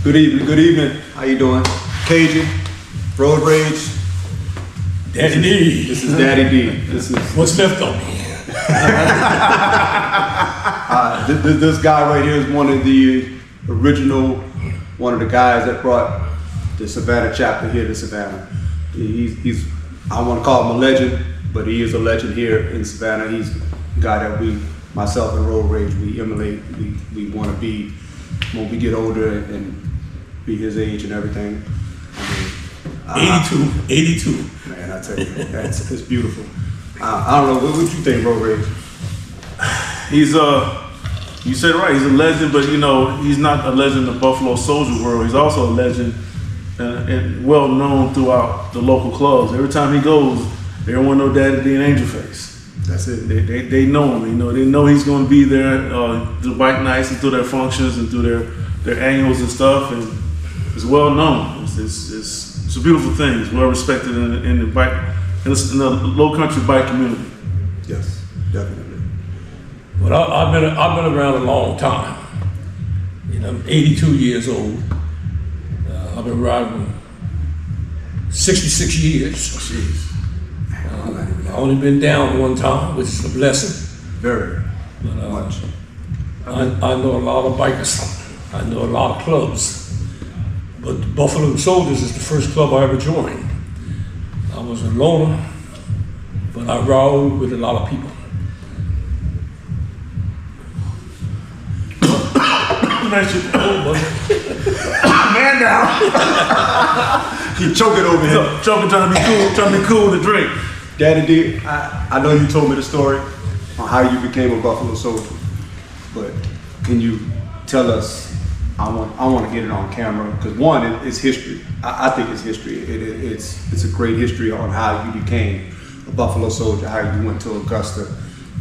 Good evening, good evening. How you doing? Cajun, Road Rage. Daddy D. This is Daddy D. This is What's left of me? this guy right here is one of the original, one of the guys that brought the Savannah chapter here to Savannah. He's I want to call him a legend, but he is a legend here in Savannah. He's a guy that myself and Road Rage, we emulate. We want to be when we get older and be his age and everything. I mean, 82. Man, I tell you, it's beautiful. I don't know, what you think, Road Rage? He's you said it right, he's a legend, but you know, he's not a legend in the Buffalo Soldier world. He's also a legend and well known throughout the local clubs. Every time he goes, everyone know Daddy D and Angel Face. That's it. They know him, you know, they know he's gonna be there through bike nights and through their functions and through their annuals and stuff, and it's well known. It's a beautiful thing. It's well respected in the low country bike community. Yes, definitely. Well, I've been around a long time. You know, I'm 82 years old. I've been riding 66 years. Jeez. I've only been down one time, which is a blessing. Very But, much. I know a lot of bikers. I know a lot of clubs. But the Buffalo Soldiers is the first club I ever joined. I was a loner, but I rode with a lot of people. Man down. Keep choking over here. Choking, trying to be cool to drink. Daddy D, I know you told me the story on how you became a Buffalo Soldier, but can you tell us? I want to get it on camera because one, it's history. I think it's history. It's a great history on how you became a Buffalo Soldier, how you went to Augusta,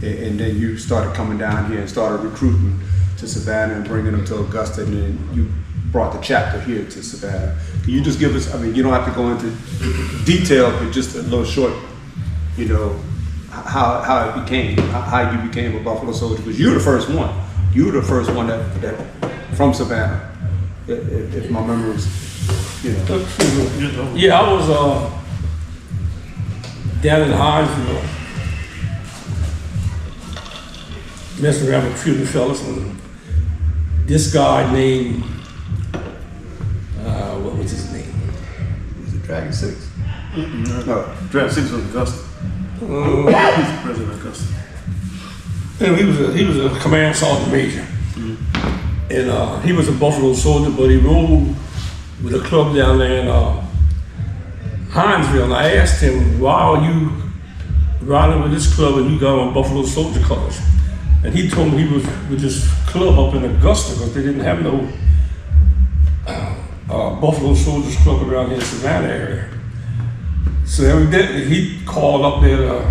and then you started coming down here and started recruiting to Savannah and bringing them to Augusta, and then you brought the chapter here to Savannah. Can you just give us? I mean, you don't have to go into detail, but just a little short. You know how it became, how you became a Buffalo Soldier, because you're the first one. You were the first one that from Savannah, if my memory is, you know. Yeah, I was down in Hinesville, messing around with a few of the fellas, and this guy named, what was his name? Was it Dragon 6? No, Dragon 6 was Augusta. He's the president of Augusta. And he was a command sergeant major. And he was a Buffalo Soldier, but he rode with a club down there in Hinesville. And I asked him, why are you riding with this club and you got on Buffalo Soldier colors? And he told me he was with this club up in Augusta because they didn't have no Buffalo Soldiers club around here in the Savannah area. So evidently he called up there to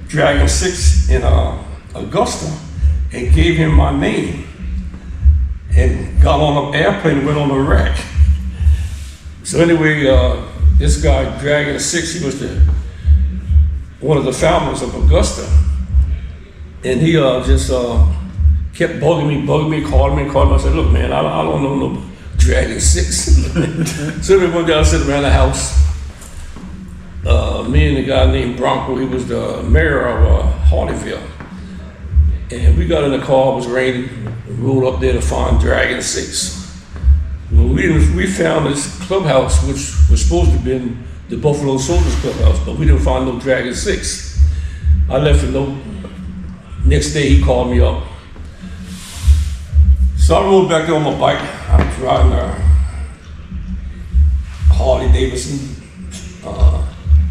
Dragon 6 in Augusta and gave him my name and got on an airplane and went on a wreck. So anyway, this guy, Dragon 6, he was one of the founders of Augusta. And he just kept bugging me, calling me. I said, look, man, I don't know no Dragon 6. So then one day I sat around the house. Me and a guy named Bronco, he was the mayor of Harleyville. And we got in the car, it was raining, rolled up there to find Dragon 6. Well, we found this clubhouse, which was supposed to have been the Buffalo Soldiers clubhouse, but we didn't find no Dragon 6. I left a note. Next day he called me up. So I rode back there on my bike. I was riding a Harley Davidson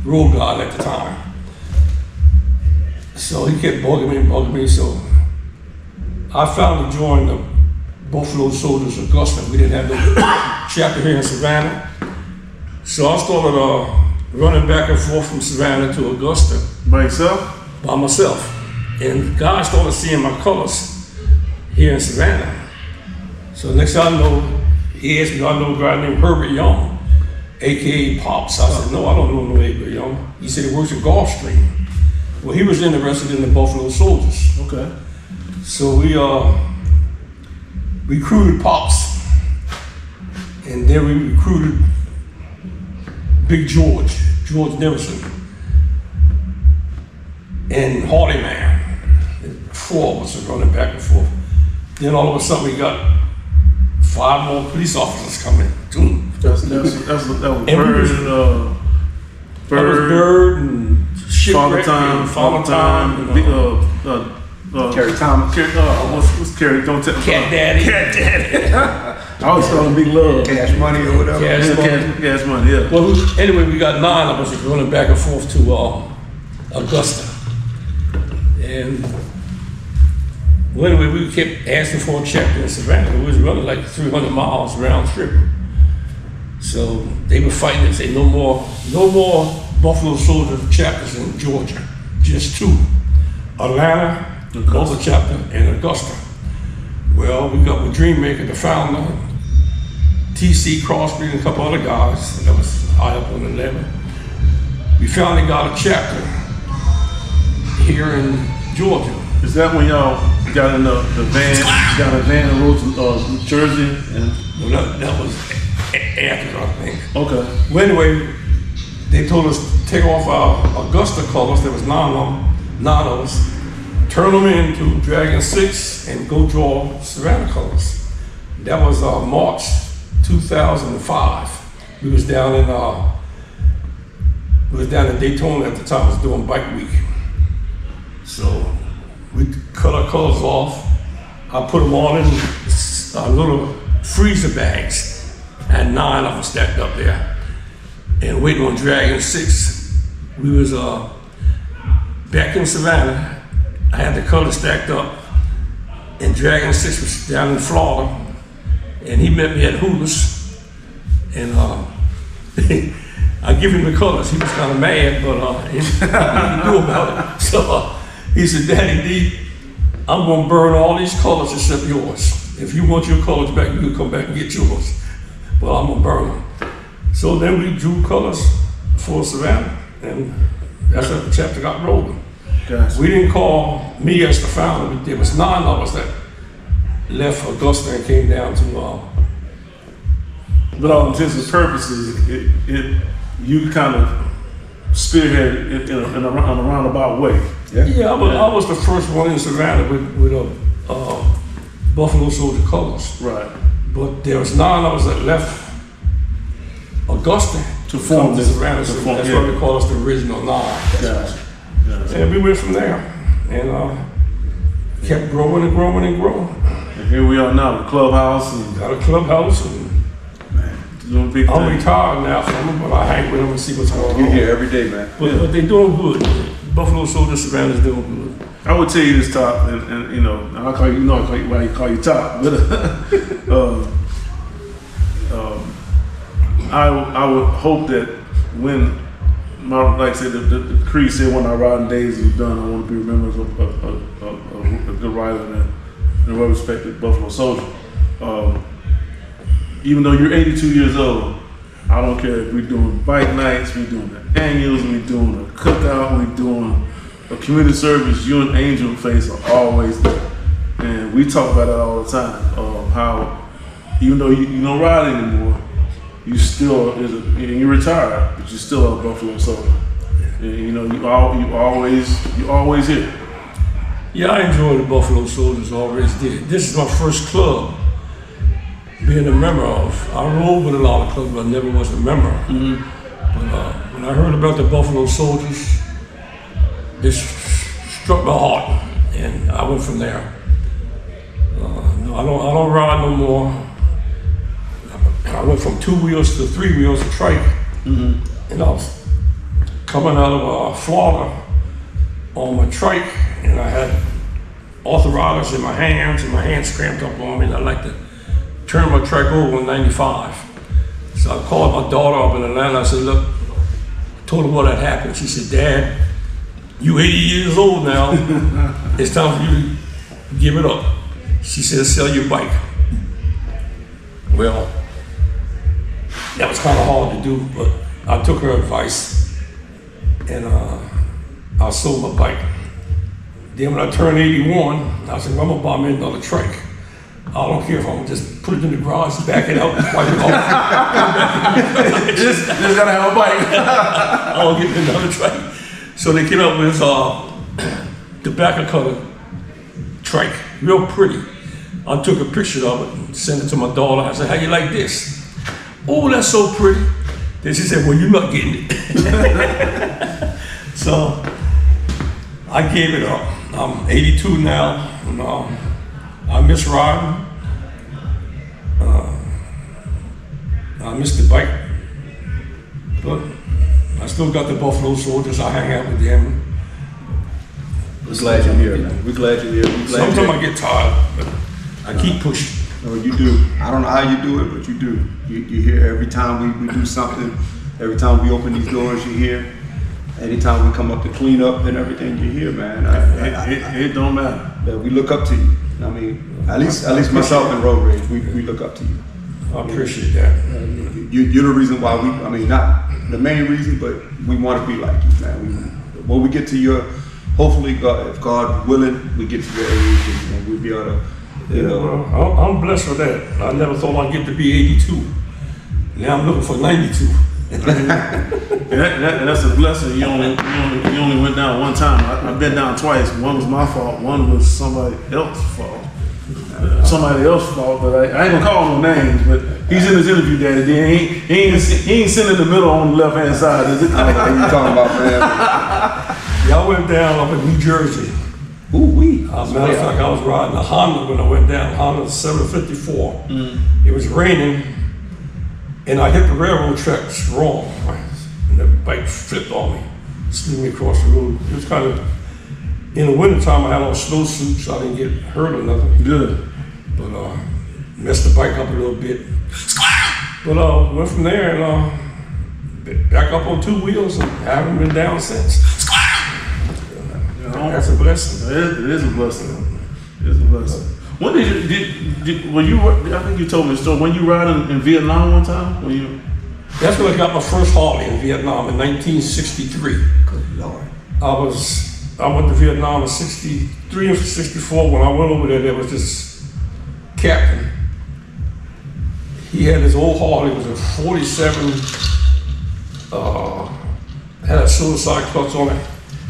road guard at the time. So he kept bugging me, so I finally joined the Buffalo Soldiers Augusta. We didn't have no chapter here in Savannah. So I started running back and forth from Savannah to Augusta. By yourself? By myself. And guys started seeing my colors here in Savannah. So next thing I know, he asked me, I know a guy named Herbert Young, AKA Pops. I said, no, I don't know no Herbert Young. He said he works at Gulfstream. Well, he was interested in the Buffalo Soldiers. Okay. So we recruited Pops And then we recruited Big George Neverson, and Hardy Man. And 4 of us were running back and forth. Then all of a sudden we got 5 more police officers coming too. That was Bird and Shipwreck and Father Time. Kerry Thomas. What's Kerry? Don't tell. Cat Daddy. I always call him Big Love. Cash Money or whatever. Cash Money, yeah. Well, anyway, we got 9 of us running back and forth to Augusta. And well, anyway, we kept asking for a chapter in Savannah. We was running like 300 miles round trip. So they were fighting and say no more Buffalo Soldier chapters in Georgia, just 2. Atlanta, another chapter, and Augusta. Well, we got with Dreammaker, the founder, T.C. Crosby, and a couple other guys. That was high up on the level. We finally got a chapter here in Georgia. Is that when y'all got in the van, got a van and rode to New Jersey? And Well, that was after, I think. okay, Well, anyway, they told us to take off our Augusta colors. There was 9 of us. Turn them into Dragon 6 and go draw Savannah colors. That was March 2005. We was down in Daytona at the time. I was doing bike week. So we cut our colors off. I put them all in little freezer bags. I had 9 of them stacked up there. And waiting on Dragon 6. We was back in Savannah. I had the colors stacked up, and Dragon 6 was down in Florida, and he met me at Hooters, and I give him the colors. He was kind of mad, but he knew about it. So he said, Daddy D, I'm gonna burn all these colors except yours. If you want your colors back, you can come back and get yours. Well, I'm gonna burn them. So then we drew colors for Savannah, and that's how the chapter got rolling. gotcha. We didn't call me as the founder. There was 9 of us that left Augusta and came down to. But all intents and purposes, you kind of spearheaded it in a roundabout way. Yeah, I was the first one in Savannah with Buffalo Soldier colors. Right. But there was 9 of us that left Augusta To form the this. Savannah. to form- That's yeah. why we call us the original 9. Gotcha. Gotcha. And we went from there and kept growing and growing and growing. And here we are now, the clubhouse, and Got a clubhouse and doing big I'm things. retired now from them, but I hang with them and see what's going You're on. here every day, man. But they doing good. Buffalo Soldier Savannah's doing good. I would tell you this top, and you know, I call you, why you call you top, but I would hope that when my, like I said, the creed said when our riding days are done, I want to be remembered as a good rider and a well-respected Buffalo Soldier. Even though you're 82 years old, I don't care if we're doing bike nights, we're doing the annuals, we're doing a cookout, we're doing a community service. You and Angel Face are always there, and we talk about that all the time. How even though you don't ride anymore, you still and you're retired, but you still are a Buffalo Soldier. And you know you always here. Yeah, I enjoy the Buffalo Soldiers, always did. This is my first club being a member of. I rode with a lot of clubs, but I never was a member. Mm-hmm. But when I heard about the Buffalo Soldiers, it struck my heart, and I went from there. No, I don't ride no more. I went from 2 wheels to 3 wheels of trike, and I was coming out of Florida on my trike, and I had arthritis in my hands, and my hands cramped up on me, and I like to turn my trike over in 95. So I called my daughter up in Atlanta. I said, look, told her what had happened. She said, Dad, you 80 years old now. It's time for you to give it up. She said, sell your bike. Well, that was kind of hard to do, but I took her advice, and I sold my bike. Then when I turned 81, I said, well, I'm gonna buy me another trike. I don't care if I'm just put it in the garage, back it out, wipe it off. Just gotta have a bike. I'll get another trike. So they came up with tobacco color trike, real pretty. I took a picture of it and sent it to my daughter. I said, how you like this? Oh, that's so pretty. Then she said, well, you're not getting it. So I gave it up. I'm 82 now, and I miss riding. I miss the bike, but I still got the Buffalo Soldiers. I hang out with them. We're glad you're here, man. We're glad you're here. Sometimes I get tired, but I keep pushing. No, you do. I don't know how you do it, but you do. You hear every time we do something, every time we open these doors, you hear. Anytime we come up to clean up and everything, you hear, man. It don't matter. Yeah, we look up to you. I mean, at least myself and Road Rage, we look up to you. I appreciate that. You're the reason why I mean, not the main reason, but we want to be like you, man. When we get to your, hopefully, God, if God willing, we get to your age and we'll be able to, Well, I'm blessed with that. I never thought I'd get to be 82. Now I'm looking for 92. That's a blessing. You only went down one time. I've been down twice. One was my fault. One was somebody else's fault. Somebody else's fault. But I ain't gonna call no names. But he's in his interview day today. He ain't sitting in the middle on the left hand side, is it? what are you talking about, man? Y'all went down up in New Jersey. Ooh-wee. Matter of fact, I was riding a Honda when I went down, Honda 754. It was raining, and I hit the railroad tracks wrong, and the bike flipped on me, slid me across the road. It was kind of, in the wintertime, I had on snowsuit, so I didn't get hurt or nothing. Good. But messed the bike up a little bit. But went from there and back up on two wheels and haven't been down since. That's a blessing. It is a blessing. It is a blessing. When when you I think you told me the story, when you ride in Vietnam one time? That's when I got my first Harley in Vietnam in 1963. Good Lord. I went to Vietnam in 63 and 64. When I went over there was this captain. He had his old Harley, it was a 47, had a suicide clutch on it,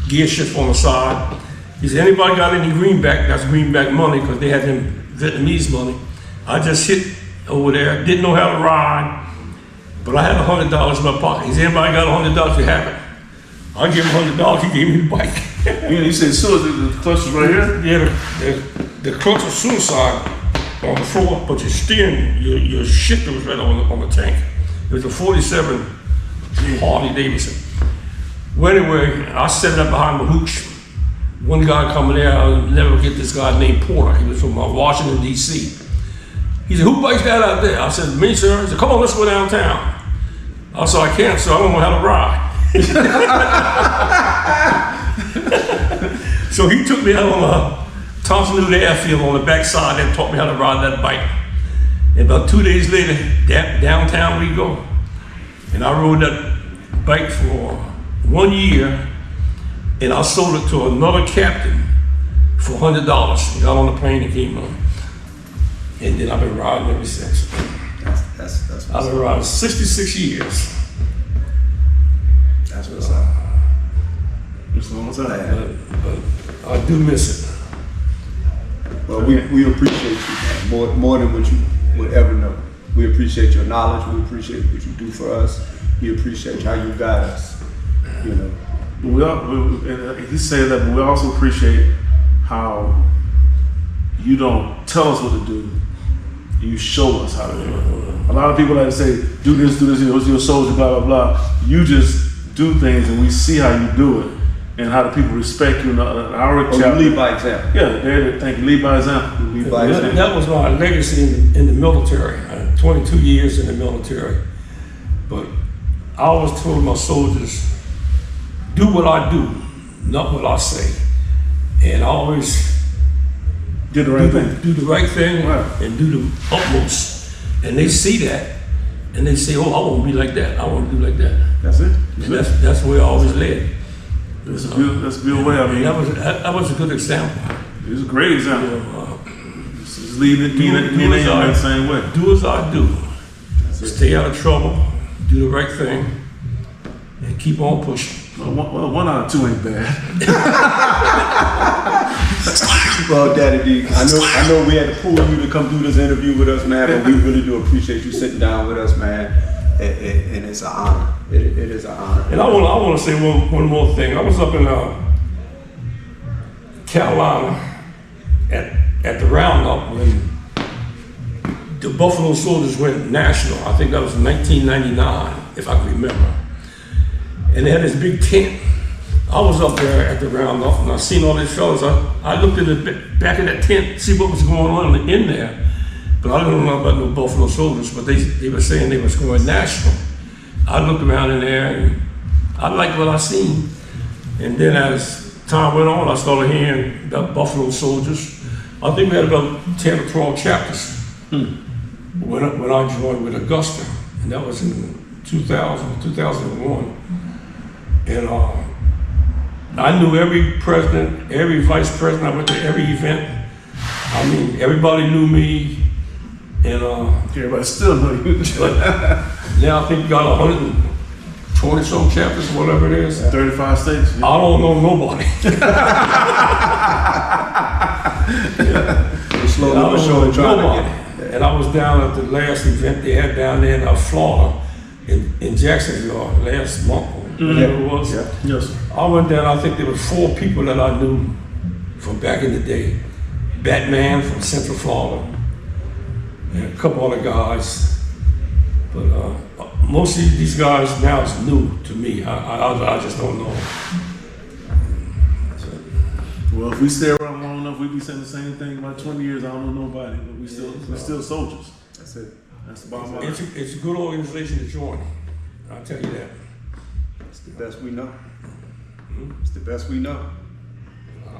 gear shift on the side. He said, anybody got any greenback? That's greenback money, because they had them Vietnamese money. I just hit over there, didn't know how to ride, but I had $100 in my pocket. He said, anybody got $100? You have it. I gave him $100, he gave me the bike. You said suicide, the clutch was right here? Yeah, the clutch was suicide on the floor, but your steering, your shifter was right on the tank. It was a 47 Harley Davidson. Well, anyway, I set it up behind the hooch. One guy coming there, I'll never forget this guy named Porter. He was from Washington, D.C. He said, who bikes that out there? I said, me, sir. He said, come on, let's go downtown. I said, I can't, sir. I don't know how to ride. So he took me out on Thompson Newton Airfield on the backside and taught me how to ride that bike. And about 2 days later, downtown we go. And I rode that bike for 1 year, and I sold it to another captain for $100. He got on the plane and came on. And then I've been riding ever since. That's I've been riding 66 years. That's what's up. It's a long time. But I do miss it. Well, we appreciate you, man, more than what you would ever know. We appreciate your knowledge. We appreciate what you do for us. We appreciate how you guide us. You know. He said that, but we also appreciate how you don't tell us what to do. You show us how to do it. A lot of people like to say, do this, you're a soldier, blah, blah, blah. You just do things and we see how you do it and how the people respect you in our chapter. You lead by example. Yeah, thank you. Lead by example. Lead by example. That was my legacy in the military. I had 22 years in the military. But I always told my soldiers, do what I do, not what I say. And I always do the right thing. Do the right thing, right. And do the utmost. And they see that, and they say, oh, I want to be like that. I want to do like that. That's it. That's where I always led. That's a beautiful way. I mean, that was a good example. It's a great example. You know, it's Just leave it, me and him the same way. Do as I do. Stay out of trouble, do the right thing, and keep on pushing. Well, 1 out of 2 ain't bad. Well, Daddy D, I know we had to pull you to come do this interview with us, man, but we really do appreciate you sitting down with us, man. And it's an honor. It is an honor. And I want to say one more thing. I was up in Carolina at the roundup when the Buffalo Soldiers went national. I think that was in 1999, if I can remember. And they had this big tent. I was up there at the roundup and I seen all these fellas. I looked at the back of that tent, see what was going on in there. But I didn't know about no Buffalo Soldiers, but they were saying they was going national. I looked around in there and I liked what I seen. And then as time went on, I started hearing about Buffalo Soldiers. I think we had about 10 or 12 chapters when I joined with Augusta. And that was in 2001. And I knew every president, every vice president. I went to every event. I mean, everybody knew me. And everybody still know you. but now I think we got 120 some chapters, whatever it is. 35 states. Yeah. I don't know nobody. And I was down at the last event they had down there in Florida, in Jacksonville last month. Whatever it was. Yeah. Yes. I went down. I think there were 4 people that I knew from back in the day. Batman from Central Florida, and a couple other guys. But most of these guys now is new to me. I just don't know. Well, if we stay around long enough, we be saying the same thing. About 20 years, I don't know nobody, but we're still soldiers. That's it. That's the bottom line. It's a good organization to join. I'll tell you that. It's the best we know. It's the best we know.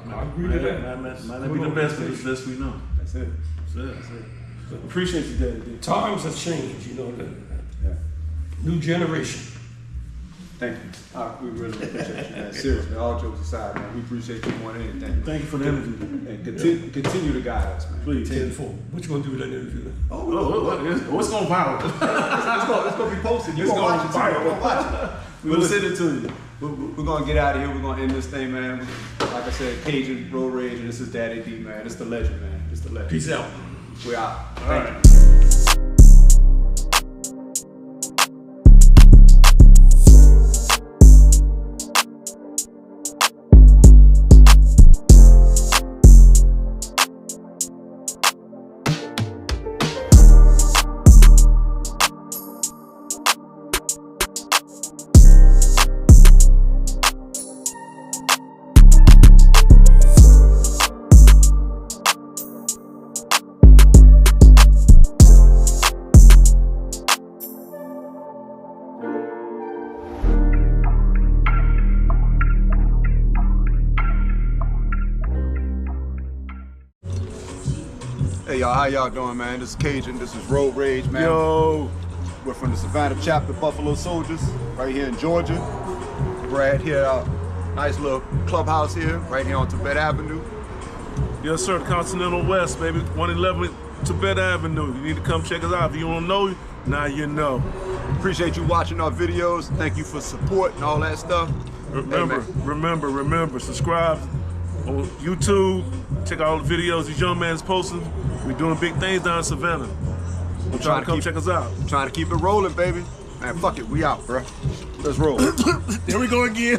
I agree to that. Might not be the best, but it's the best we know. That's it. That's it. Appreciate you, Daddy. Times have changed, the new generation. Thank you. We really appreciate you, man. Seriously, all jokes aside, man, we appreciate you more than anything. Thank you for the interview. And continue to guide us, man. Please. 10-4. What you gonna do with that interview? What's going viral? It's gonna be posted. You're gonna watch it too. You're gonna watch it. We'll send it to you. We're gonna get out of here. We're gonna end this thing, man. Like I said, Cajun Road Rage, and this is Daddy D, man. It's the legend, man. It's the legend. Peace out. We're out. All right. Hey y'all, how y'all doing, man? This is Cajun, this is Road Rage, man. Yo. We're from the Savannah chapter, Buffalo Soldiers, right here in Georgia. We're at here, nice little clubhouse here, right here on Tibet Avenue. Yes, sir. The Continental West, baby. 111 Tibet Avenue. You need to come check us out. If you don't know, now you know. Appreciate you watching our videos. Thank you for support and all that stuff. Remember, subscribe on YouTube. Check out all the videos these young man's posting. We're doing big things down in Savannah. I'm trying to come check us out. Trying to keep it rolling, baby. Man, fuck it, we out, bro. Let's roll. There we go again.